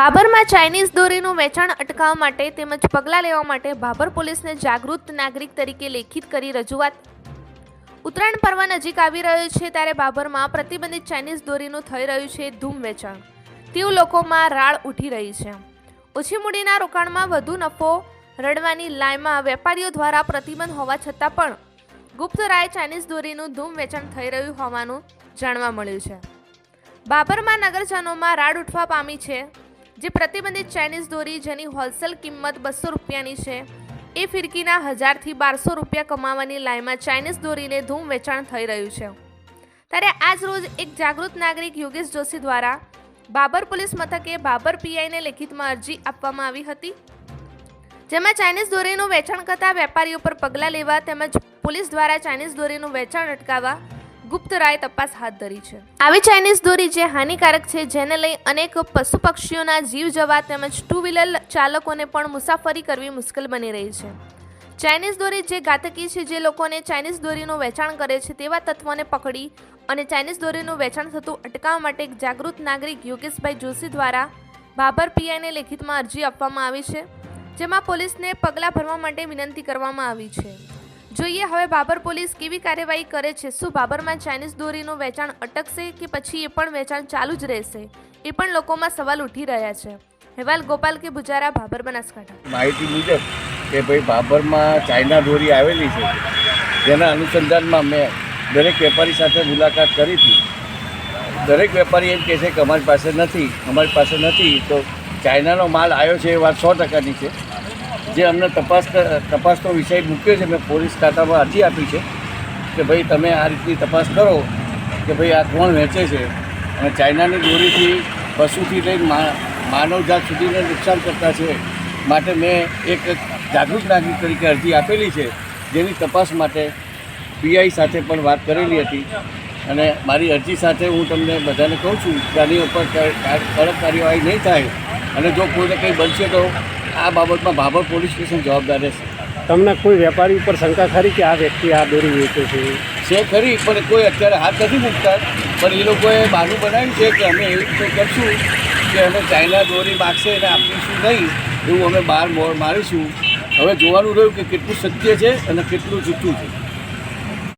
બાબરમાં Chinese દોરીનું વેચાણ અટકાવવા માટે તેમજ પગલાં લેવા માટે બાબર પોલીસને જાગૃત નાગરિક તરીકે લેખિત કરી રજૂઆત. ઉત્તરાયણ પર્વ નજીક આવી રહ્યો છે ત્યારે બાબરમાં પ્રતિબંધિત ચાઇનીઝ દોરીનું થઈ રહ્યું છે ધૂમ વેચાણ. તેવું લોકોમાં રાળ ઉઠી રહી છે. ઓછી મૂડીના રોકાણમાં વધુ નફો રળવાની લાયમાં વેપારીઓ દ્વારા પ્રતિબંધ હોવા છતાં પણ ગુપ્ત રાય ચાઇનીઝ દોરીનું ધૂમ વેચાણ થઈ રહ્યું હોવાનું જાણવા મળ્યું છે. બાબરમાં નગરજનોમાં રાડ ઉઠવા પામી છે. જે પ્રતિબંધિત ચાઇનીઝ દોરી જેની હોલસેલ કિંમત 200 રૂપિયાની છે એ ફિરકીના 1000 થી 1200 રૂપિયા કમાવાની લાયમાં ચાઇનીઝ દોરીને ધૂમ વેચાણ થઈ રહ્યું છે. ત્યારે આજ રોજ એક જાગૃત નાગરિક યોગેશ જોશી દ્વારા બાબર પોલીસ મથકે બાબર પીઆઈને લેખિતમાં અરજી આપવામાં આવી હતી, જેમાં ચાઇનીઝ દોરીનું વેચાણ કરતા વેપારીઓ પર પગલાં લેવા તેમજ પોલીસ દ્વારા ચાઇનીઝ દોરીનું વેચાણ અટકાવવા ગુપ્ત રાય તપાસ હાથ ધરી છે. આવી ચાઇનીઝ દોરી જે હાનિકારક છે, જેને લઈ અનેક પશુ પક્ષીઓના જીવ જવા તેમજ ટુ વ્હીલર ચાલકોને પણ મુસાફરી કરવી મુશ્કેલ બની રહી છે. ચાઇનીઝ દોરી જે ઘાતકી છે, જે લોકોને ચાઇનીઝ દોરીનું વેચાણ કરે છે તેવા તત્વોને પકડી અને ચાઇનીઝ દોરીનું વેચાણ થતું અટકાવવા માટે એક જાગૃત નાગરિક યોગેશભાઈ જોશી દ્વારા બાબર પીઆઈને લેખિતમાં અરજી આપવામાં આવી છે, જેમાં પોલીસને પગલાં ભરવા માટે વિનંતી કરવામાં આવી છે. જોઈએ હવે બાબર પોલીસ કેવી કાર્યવાહી કરે છે. શું બાબરમાં ચાઇનીઝ દોરીનું વેચાણ અટકશે કે પછી એ પણ વેચાણ ચાલુ જ રહેશે, એ પણ લોકોમાં સવાલ ઉઠી રહ્યા છે. હેવાલ ગોપાલ કે બુજારા, બાબર, બનાસકાંઠા. માહિતી મુજબ કે ભાઈ બાબરમાં ચાઇના દોરી આવેલી છે, જેના અનુસંધાનમાં મેં દરેક વેપારી સાથે મુલાકાત કરી હતી. દરેક વેપારી એમ કહે છે કે અમારી પાસે નથી. તો ચાઇનાનો માલ આવ્યો છે એ વાત 100%ની છે. જે અમને તપાસનો વિષય મૂક્યો છે, મેં પોલીસ ખાતામાં અરજી આપી છે કે ભાઈ તમે આ રીતની તપાસ કરો કે ભાઈ આ કોણ વેચે છે અને ચાઇનાની દોરીથી પશુથી લઈને માનવજાત સુધીને નુકસાન કરતા છે. માટે મેં એક જાગૃત નાગરિક તરીકે અરજી આપેલી છે, જેની તપાસ માટે પીઆઈ સાથે પણ વાત કરેલી હતી. અને મારી અરજી સાથે હું તમને બધાને કહું છું કે આની ઉપર કડક કાર્યવાહી નહીં થાય અને જો કોઈને કંઈ બનશે તો આ બાબતમાં બાબર પોલીસ સ્ટેશન જવાબદાર રહેશે. તમને કોઈ વેપારી ઉપર શંકા ખરી કે આ વ્યક્તિ આ દોરી વેચે છે ખરી, પણ કોઈ અત્યારે હાથ નથી મૂકતા. પણ એ લોકોએ બહાનું બનાવ્યું છે કે અમે એવી રીતે કરશું કે અમે ચાઇના દોરી માગશે અને આપીશું નહીં, એવું અમે બહાર મારીશું. હવે જોવાનું રહ્યું કે કેટલું સત્ય છે અને કેટલું જૂઠું છે.